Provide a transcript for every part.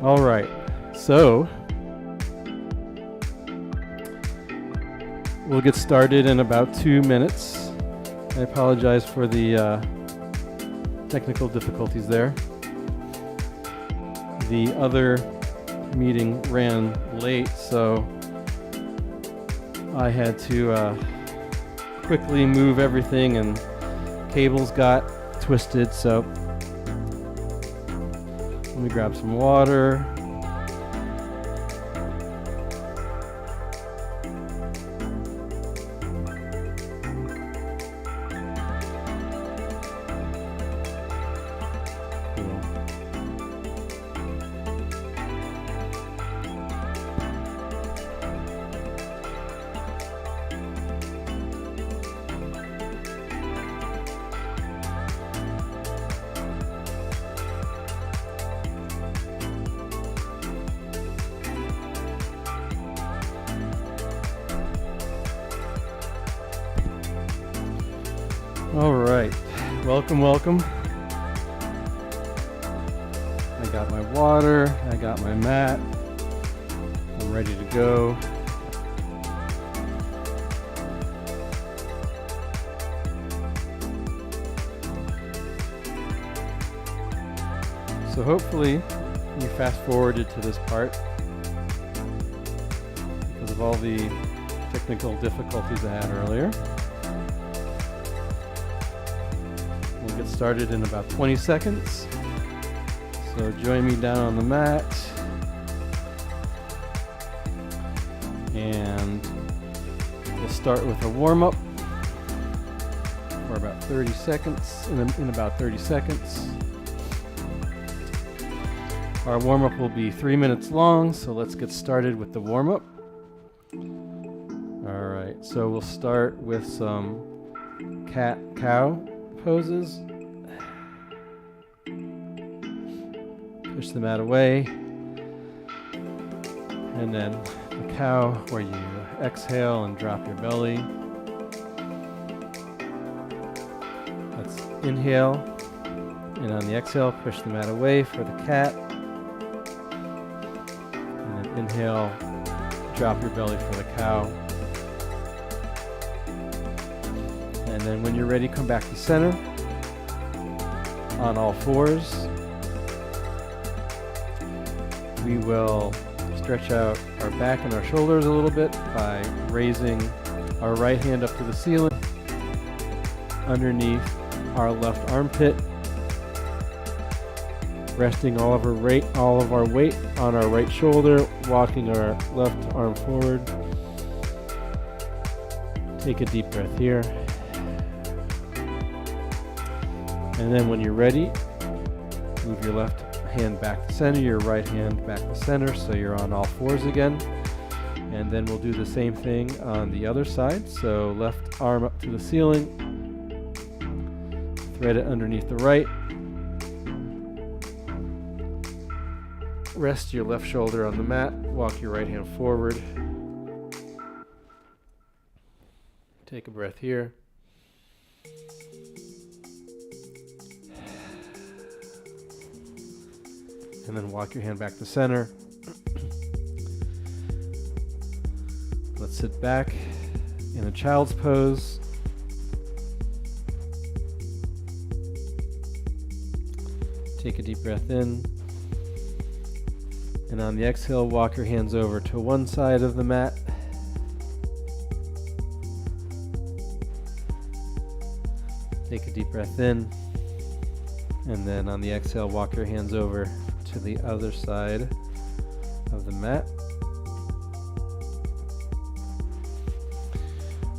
All right, so we'll get started in about 2 minutes. I apologize for the technical difficulties there. The other meeting ran late, so I had to quickly move everything, and cables got twisted, so let me grab some water. All right, welcome. I got my water, I got my mat, I'm ready to go. So hopefully you fast forwarded to this part because of all the technical difficulties I had earlier. We'll get started in about 20 seconds. So join me down on the mat. And we'll start with a warm-up for about 30 seconds, in about 30 seconds. Our warm-up will be 3 minutes long, so let's get started with the warm-up. All right, so we'll start with some cat-cow poses. Push the mat away. And then the cow, where you exhale and drop your belly. Let's inhale. And on the exhale, push the mat away for the cat. And then inhale, drop your belly for the cow. And then when you're ready, come back to center on all fours. We will stretch out our back and our shoulders a little bit by raising our right hand up to the ceiling underneath our left armpit, resting all of our weight on our right shoulder, walking our left arm forward. Take a deep breath here. And then when you're ready, move your left hand back to center, your right hand back to center, so you're on all fours again. And then we'll do the same thing on the other side. So left arm up to the ceiling, thread it underneath the right. Rest your left shoulder on the mat, walk your right hand forward. Take a breath here. And then walk your hand back to center. Let's sit back in a child's pose. Take a deep breath in. And on the exhale, walk your hands over to one side of the mat. Take a deep breath in. And then on the exhale, walk your hands over to the other side of the mat.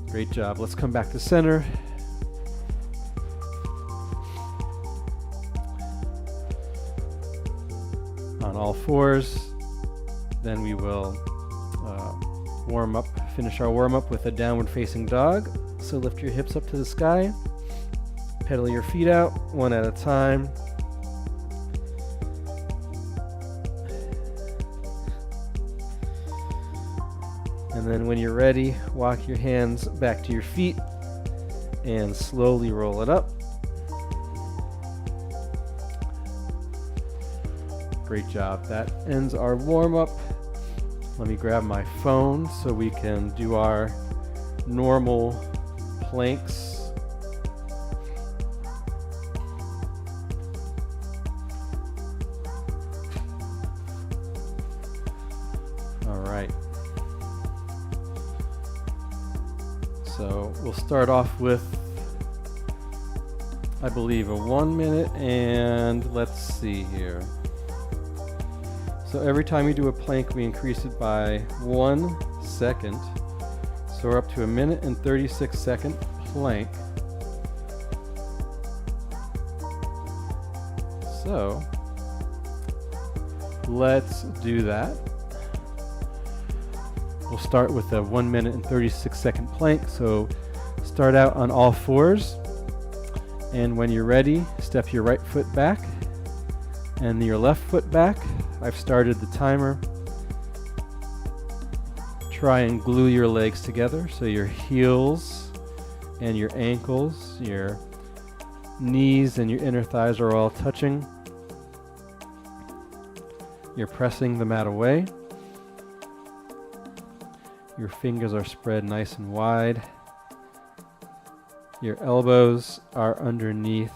Great job. Let's come back to center. On all fours. Then we will finish our warm up with a downward facing dog. So lift your hips up to the sky. Pedal your feet out one at a time. And then when you're ready, walk your hands back to your feet and slowly roll it up. Great job. That ends our warm-up. Let me grab my phone so we can do our normal planks. All right. So we'll start off with, I believe, a 1 minute, and let's see here. So every time we do a plank, we increase it by 1 second. So we're up to a 1 and 36-second plank. So let's do that. We'll start with a 1 and 36-second plank. So start out on all fours. And when you're ready, step your right foot back and your left foot back. I've started the timer. Try and glue your legs together so your heels and your ankles, your knees and your inner thighs are all touching. You're pressing the mat away. Your fingers are spread nice and wide. Your elbows are underneath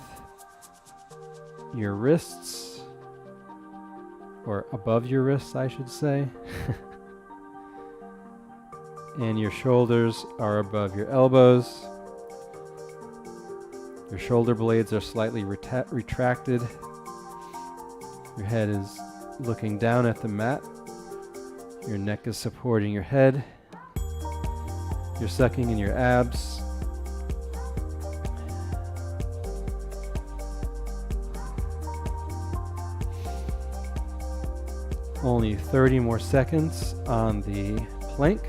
your wrists, or above your wrists, I should say. And your shoulders are above your elbows. Your shoulder blades are slightly retracted. Your head is looking down at the mat. Your neck is supporting your head. You're sucking in your abs. Only 30 more seconds on the plank.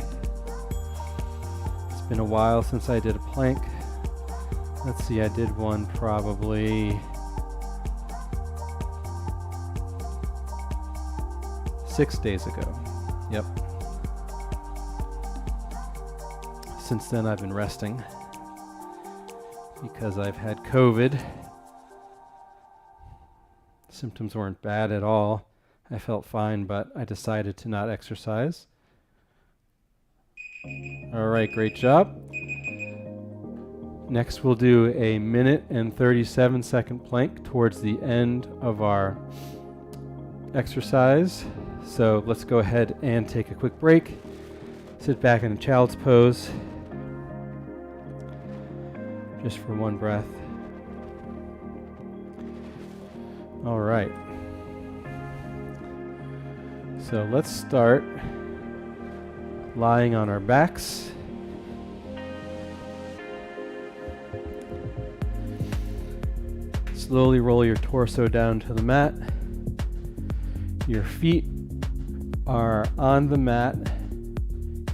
It's been a while since I did a plank. Let's see, I did one probably 6 days ago. Yep. Since then I've been resting because I've had COVID. Symptoms weren't bad at all. I felt fine, but I decided to not exercise. All right, great job. Next, we'll do a 1 and 37-second plank towards the end of our exercise. So let's go ahead and take a quick break. Sit back in a child's pose, just for one breath. All right. So let's start lying on our backs. Slowly roll your torso down to the mat. Your feet are on the mat.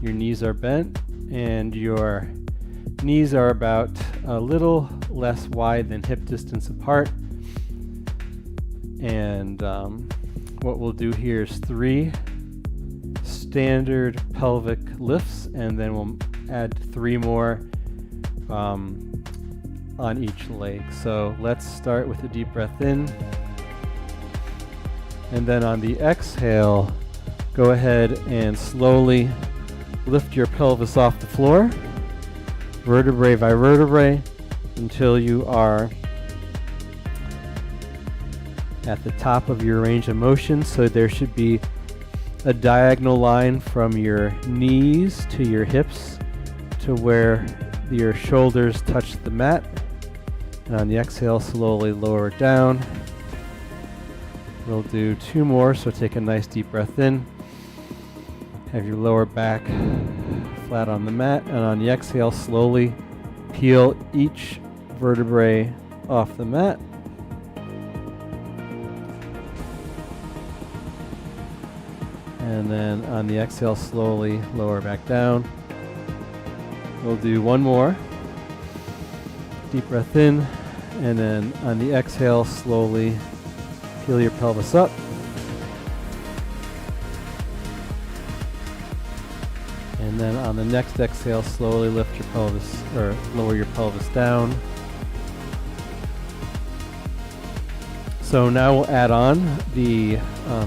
Your knees are bent, and your knees are about a little less wide than hip distance apart. And what we'll do here is 3 standard pelvic lifts, and then we'll add 3 more on each leg. So let's start with a deep breath in, and then on the exhale, go ahead and slowly lift your pelvis off the floor, vertebrae by vertebrae, until you are at the top of your range of motion. So there should be a diagonal line from your knees to your hips to where your shoulders touch the mat. And on the exhale, slowly lower it down. We'll do 2 more, so take a nice deep breath in. Have your lower back flat on the mat, and on the exhale, slowly peel each vertebrae off the mat. And then on the exhale, slowly lower back down. We'll do 1 more. Deep breath in, and then on the exhale, slowly peel your pelvis up. And then on the next exhale, slowly lift your pelvis, or lower your pelvis down. So now we'll add on the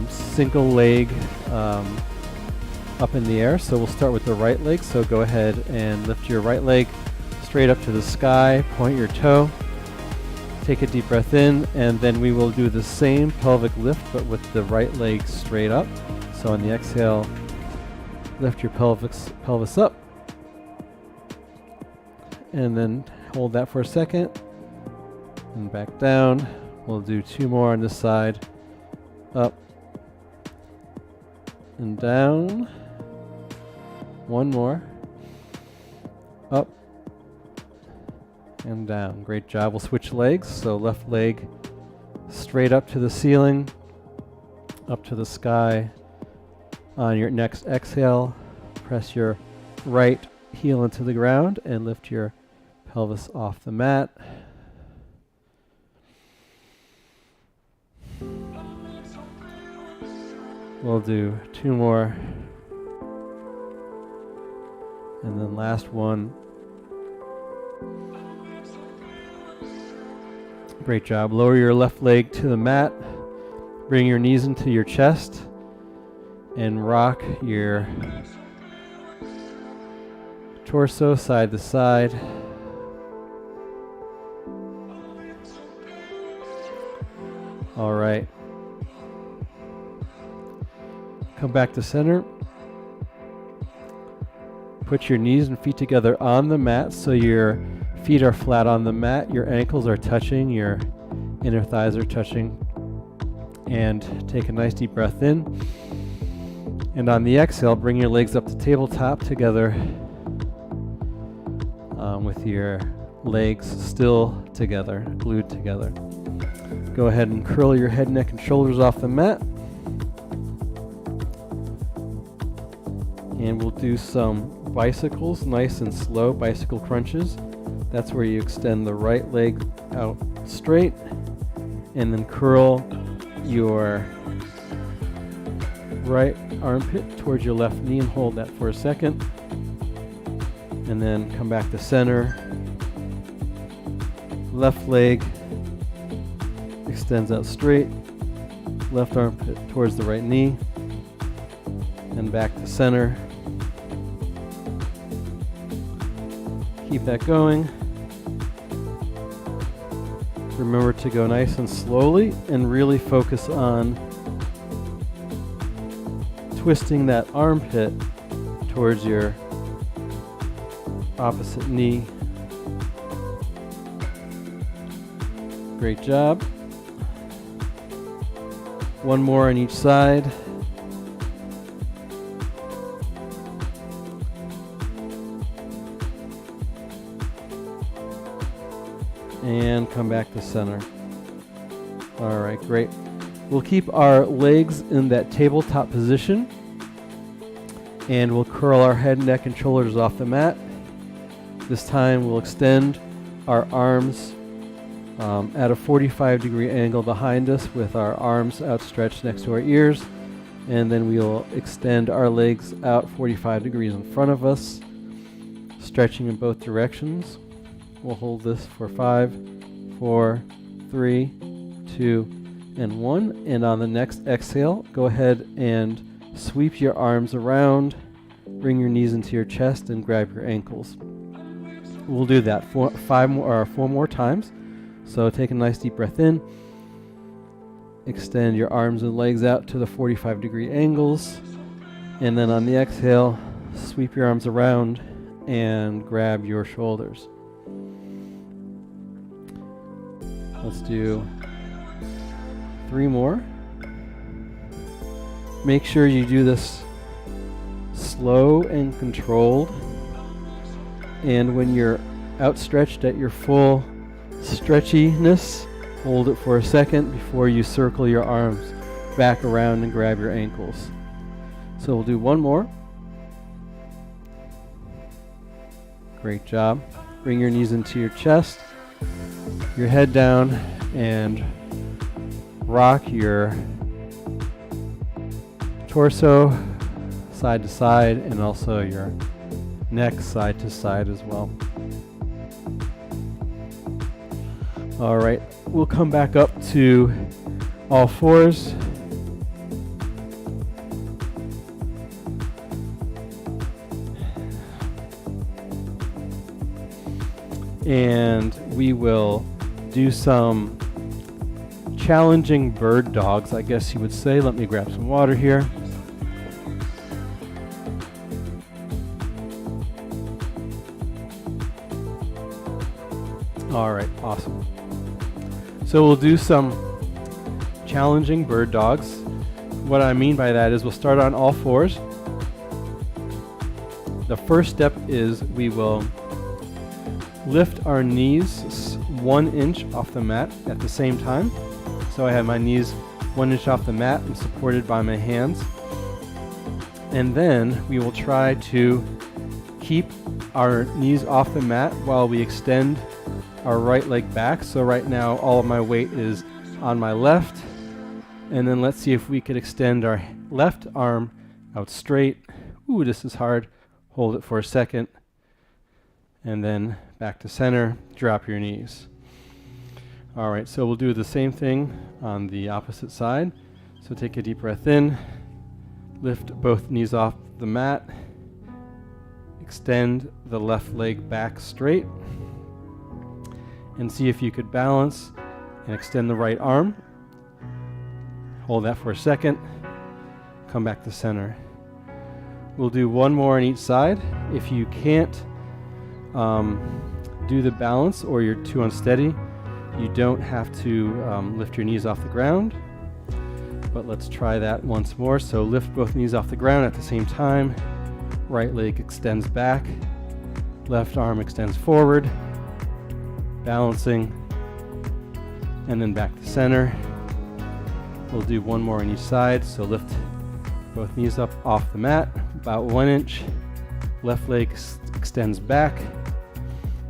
single leg up in the air. So we'll start with the right leg. So go ahead and lift your right leg straight up to the sky, point your toe, take a deep breath in, and then we will do the same pelvic lift but with the right leg straight up. So on the exhale, lift your pelvis up, and then hold that for a second, and back down. We'll do 2 more on this side, up and down. 1 more, up and down. Great job. We'll switch legs. So left leg straight up to the ceiling, up to the sky. On your next exhale, press your right heel into the ground and lift your pelvis off the mat. We'll do 2 more. And then last one. Great job. Lower your left leg to the mat. Bring your knees into your chest and rock your torso side to side. All right. Come back to center. Put your knees and feet together on the mat so your feet are flat on the mat. Your ankles are touching, your inner thighs are touching. And take a nice deep breath in. And on the exhale, bring your legs up to tabletop together with your legs still together, glued together. Go ahead and curl your head, neck, and shoulders off the mat. And we'll do some bicycles, nice and slow bicycle crunches. That's where you extend the right leg out straight and then curl your right armpit towards your left knee and hold that for a second. And then come back to center. Left leg extends out straight. Left armpit towards the right knee. And back to center. Keep that going. Remember to go nice and slowly and really focus on twisting that armpit towards your opposite knee. Great job. One more on each side. And come back to center. All right, great. We'll keep our legs in that tabletop position, and we'll curl our head, neck, and shoulders off the mat. This time we'll extend our arms at a 45-degree angle behind us with our arms outstretched next to our ears, and then we'll extend our legs out 45 degrees in front of us, stretching in both directions. We'll hold this for 5, 4, 3, 2, and 1. And on the next exhale, go ahead and sweep your arms around, bring your knees into your chest, and grab your ankles. We'll do that 4 more times. So take a nice deep breath in. Extend your arms and legs out to the 45-degree angles. And then on the exhale, sweep your arms around and grab your shoulders. Let's do 3 more. Make sure you do this slow and controlled. And when you're outstretched at your full stretchiness, hold it for a second before you circle your arms back around and grab your ankles. So we'll do 1 more. Great job. Bring your knees into your chest, your head down, and rock your torso side to side and also your neck side to side as well. All right, we'll come back up to all fours. And we will do some challenging bird dogs, I guess you would say. Let me grab some water here. All right, awesome. So we'll do some challenging bird dogs. What I mean by that is we'll start on all fours. The first step is we will lift our knees 1 inch off the mat at the same time. So I have my knees 1 inch off the mat and supported by my hands. And then we will try to keep our knees off the mat while we extend our right leg back. So right now all of my weight is on my left. And then let's see if we could extend our left arm out straight. Ooh, this is hard. Hold it for a second. And then back to center, drop your knees. All right, so we'll do the same thing on the opposite side. So take a deep breath in, lift both knees off the mat, extend the left leg back straight, and see if you could balance and extend the right arm. Hold that for a second, come back to center. We'll do one more on each side. If you can't do the balance or you're too unsteady, you don't have to lift your knees off the ground, but let's try that once more. So lift both knees off the ground at the same time. Right leg extends back, left arm extends forward, balancing, and then back to center. We'll do one more on each side. So lift both knees up off the mat, about 1 inch. Left leg extends back,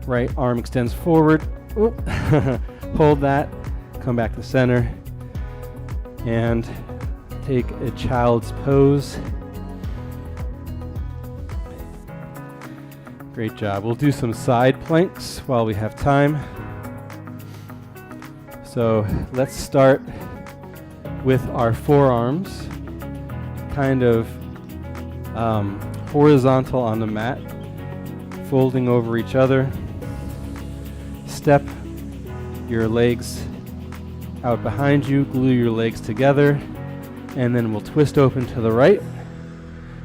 right arm extends forward. Hold that, come back to center, and take a child's pose. Great job. We'll do some side planks while we have time. So let's start with our forearms, kind of horizontal on the mat, folding over each other. Step your legs out behind you, glue your legs together, and then we'll twist open to the right.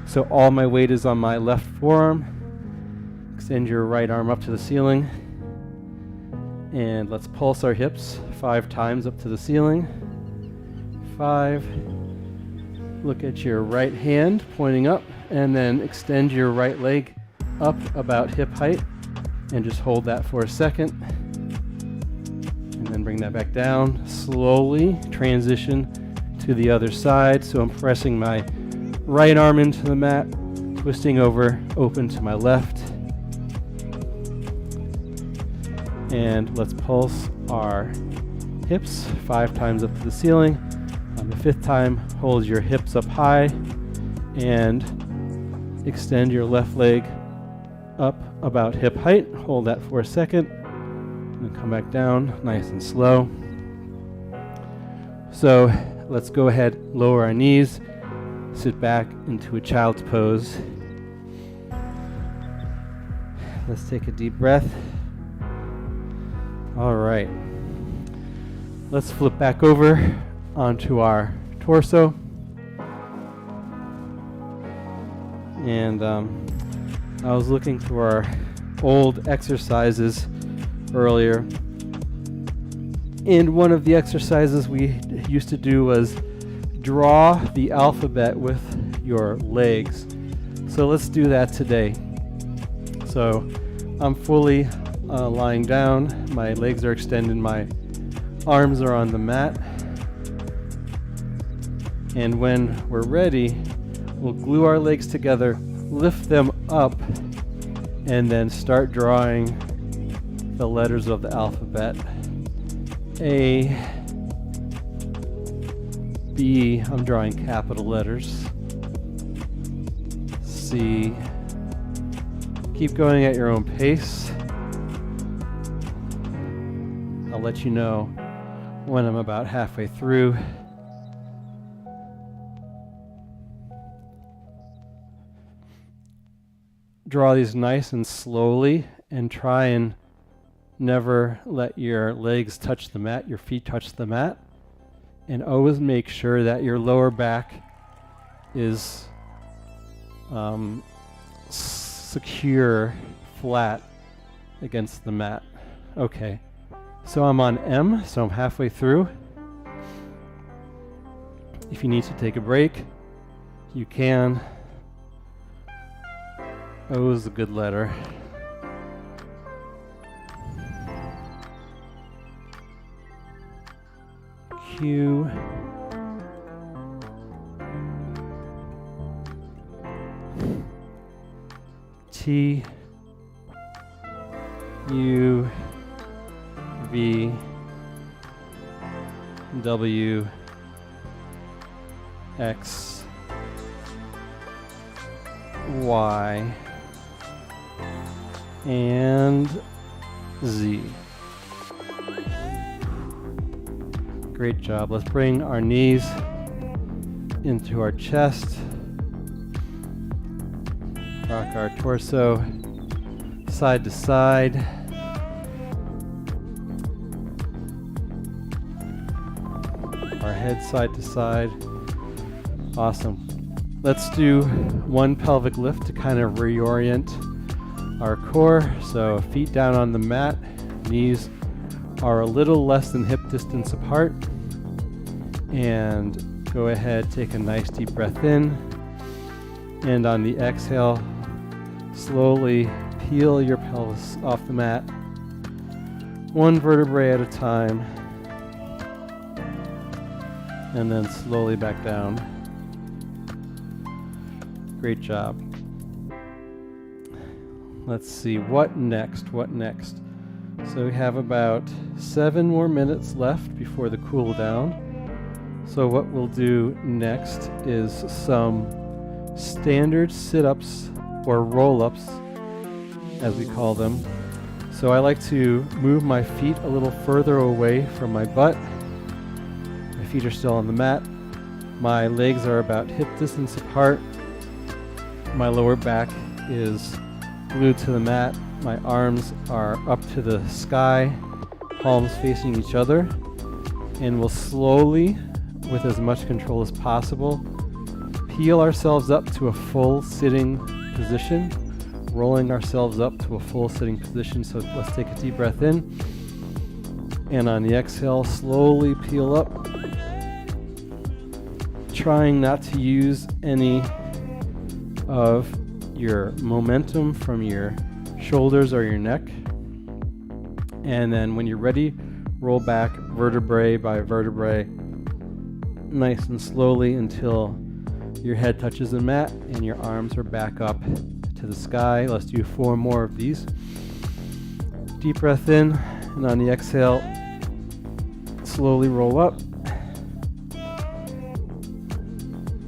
So all my weight is on my left forearm. Extend your right arm up to the ceiling. And let's pulse our hips 5 times up to the ceiling. 5. Look at your right hand pointing up, and then extend your right leg up about hip height, and just hold that for a second. And then bring that back down. Slowly transition to the other side. So I'm pressing my right arm into the mat, twisting over, open to my left. And let's pulse our hips 5 times up to the ceiling. On the 5th time, hold your hips up high and extend your left leg up about hip height. Hold that for a second. And then come back down nice and slow. So let's go ahead, lower our knees, sit back into a child's pose. Let's take a deep breath. All right. Let's flip back over onto our torso. And I was looking through our old exercises earlier, and one of the exercises we used to do was draw the alphabet with your legs. So let's do that today. So I'm fully lying down, my legs are extended, my arms are on the mat, and when we're ready, we'll glue our legs together, lift them up, and then start drawing the letters of the alphabet. A, B, I'm drawing capital letters. C. Keep going at your own pace. I'll let you know when I'm about halfway through. draw these nice and slowly, and try and never let your legs touch the mat, your feet touch the mat. And always make sure that your lower back is secure, flat against the mat. Okay, so I'm on M, so I'm halfway through. If you need to take a break, you can. O is a good letter. Q. T. U. V. W. X. Y. And Z. Great job. Let's bring our knees into our chest. Rock our torso side to side. Our head side to side. Awesome. Let's do one pelvic lift to kind of reorient our core. So feet down on the mat, knees are a little less than hip distance apart. And go ahead, take a nice deep breath in. And on the exhale, slowly peel your pelvis off the mat, one vertebrae at a time, and then slowly back down. Great job. Let's see, what next? So we have about 7 more minutes left before the cool down. So what we'll do next is some standard sit-ups or roll-ups, as we call them. So I like to move my feet a little further away from my butt. My feet are still on the mat. My legs are about hip distance apart. My lower back is glued to the mat. My arms are up to the sky, palms facing each other. And we'll slowly, with as much control as possible, peel ourselves up to a full sitting position, rolling ourselves up to a full sitting position. So let's take a deep breath in, and on the exhale, slowly peel up, trying not to use any of your momentum from your shoulders or your neck. And then when you're ready, roll back vertebrae by vertebrae, nice and slowly, until your head touches the mat and your arms are back up to the sky. Let's do 4 more of these. Deep breath in, and on the exhale, slowly roll up.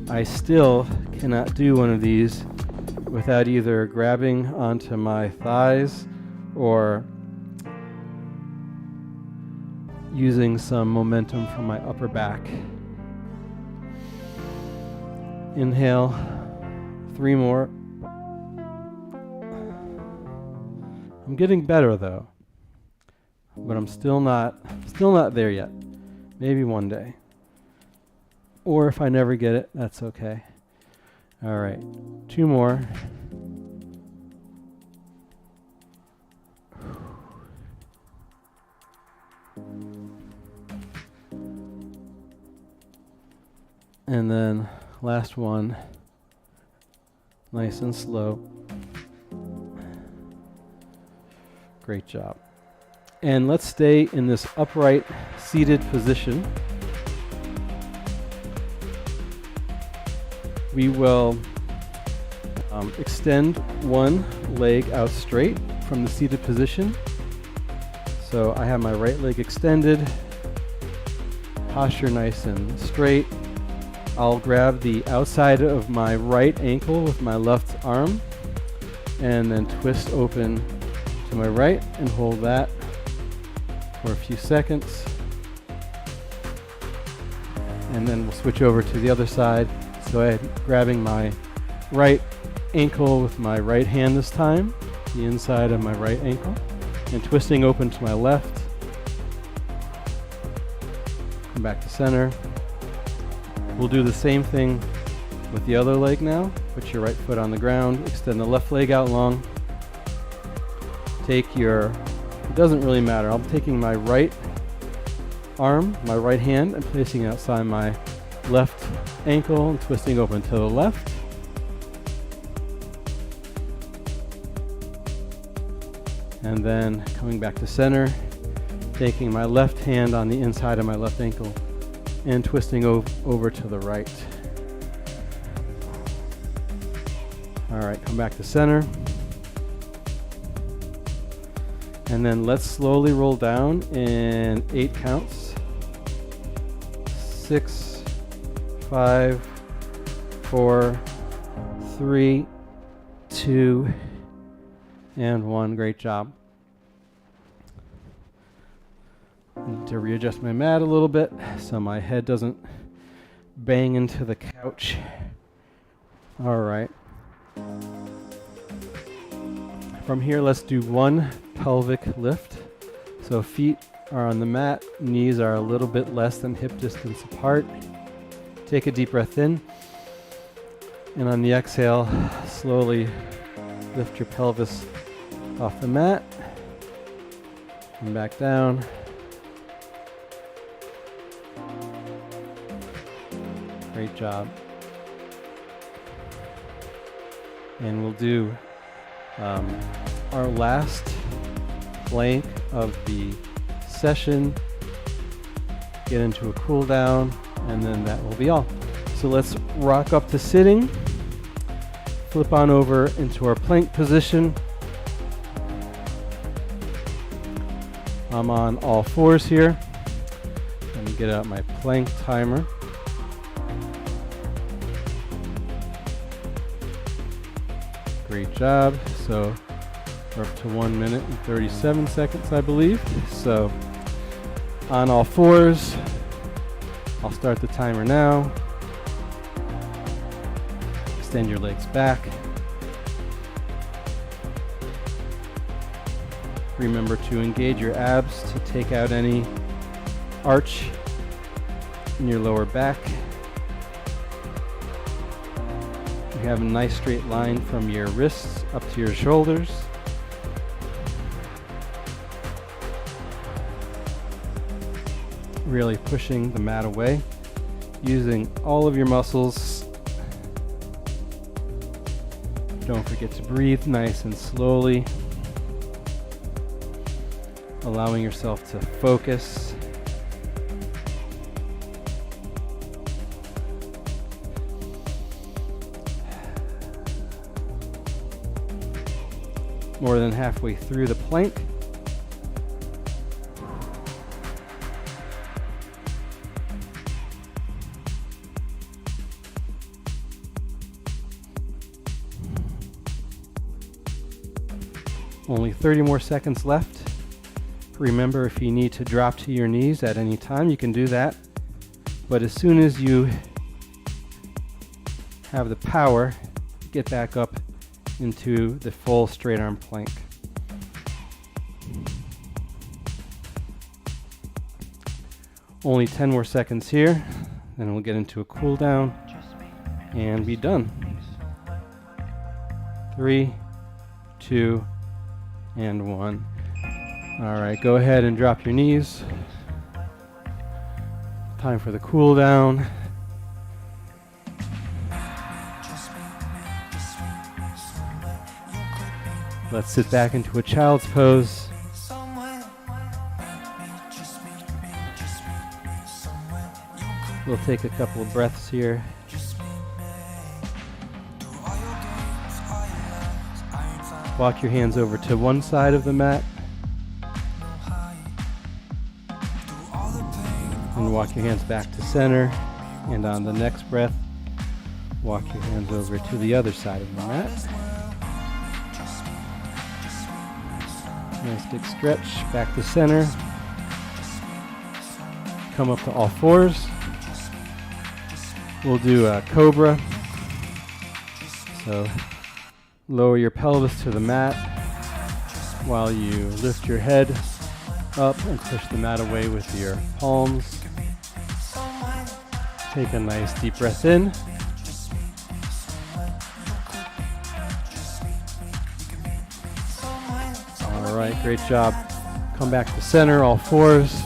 I still cannot do one of these without either grabbing onto my thighs or using some momentum from my upper back. Inhale, 3 more. I'm getting better though, but I'm still not there yet. Maybe one day. Or if I never get it, that's okay. All right, 2 more. And then last one, nice and slow. Great job. And let's stay in this upright seated position. We will extend one leg out straight from the seated position. So I have my right leg extended, posture nice and straight. I'll grab the outside of my right ankle with my left arm and then twist open to my right and hold that for a few seconds. And then we'll switch over to the other side. So I'm grabbing my right ankle with my right hand this time, the inside of my right ankle, and twisting open to my left. Come back to center. We'll do the same thing with the other leg now. Put your right foot on the ground, extend the left leg out long. Take your, it doesn't really matter, I'm taking my right arm, my right hand, and placing it outside my left ankle and twisting open to the left. And then coming back to center, taking my left hand on the inside of my left ankle and twisting over to the right. All right, come back to center. And then let's slowly roll down in 8 counts. 6, 5, 4, 3, 2, and 1. Great job. I need to readjust my mat a little bit so my head doesn't bang into the couch. All right. From here, let's do 1 pelvic lift. So feet are on the mat, knees are a little bit less than hip distance apart. Take a deep breath in, and on the exhale, slowly lift your pelvis off the mat and back down. Great job. And we'll do our last plank of the session, get into a cool down, and then that will be all. So let's rock up to sitting, flip on over into our plank position. I'm on all fours here. Let me get out my plank timer. Great job. So we're up to 1 minute and 37 seconds, I believe. So on all fours, I'll start the timer now. Extend your legs back. Remember to engage your abs to take out any arch in your lower back. You have a nice straight line from your wrists up to your shoulders. Really pushing the mat away, using all of your muscles. Don't forget to breathe nice and slowly, allowing yourself to focus. More than halfway through the plank. Only 30 more seconds left. Remember, if you need to drop to your knees at any time, you can do that. But as soon as you have the power, get back up into the full straight arm plank. Only 10 more seconds here, then we'll get into a cool down and be done. 3, 2, and 1. All right, go ahead and drop your knees. Time for the cool down. Let's sit back into a child's pose. We'll take a couple of breaths here. Walk your hands over to one side of the mat. And walk your hands back to center. And on the next breath, walk your hands over to the other side of the mat. Nice big stretch, back to center. Come up to all fours. We'll do a cobra. So Lower your pelvis to the mat while you lift your head up and push the mat away with your palms. Take a nice deep breath in. All right, great job. Come back to center, all fours.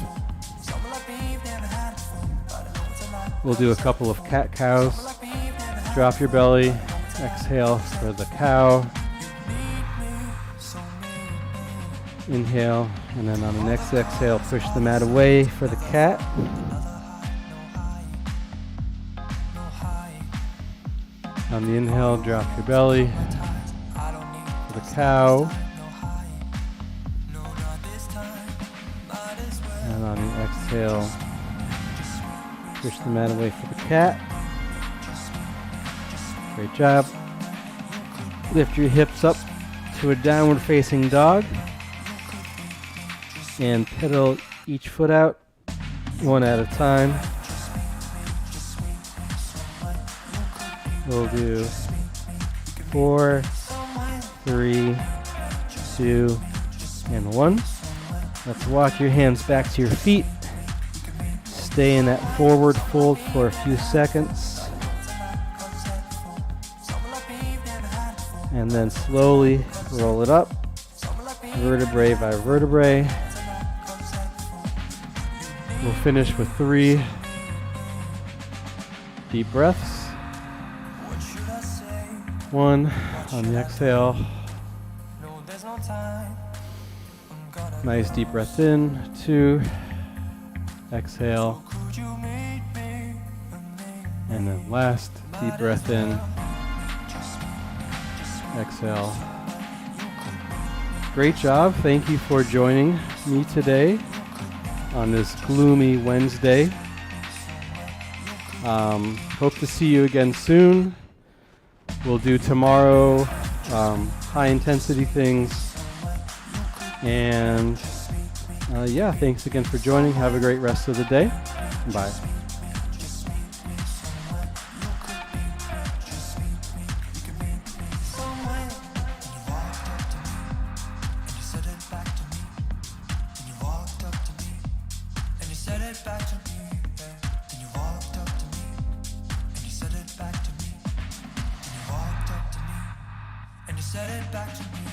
We'll do a couple of cat-cows. Drop your belly, exhale for the cow. Inhale, and then on the next exhale, push the mat away for the cat. On the inhale, drop your belly for the cow. And on the exhale, push the mat away for the cat. Great job. Lift your hips up to a downward facing dog. And pedal each foot out, one at a time. We'll do 4, 3, 2, and 1. Let's walk your hands back to your feet. Stay in that forward fold for a few seconds. And then slowly roll it up, vertebrae by vertebrae. We'll finish with 3 deep breaths. 1 on the exhale. Nice deep breath in. 2. Exhale. And then last deep breath in. Exhale. Great job. Thank you for joining me today on this gloomy Wednesday. Hope to see you again soon. We'll do tomorrow high intensity things. And yeah, thanks again for joining. Have a great rest of the day. Bye. Said it back to me.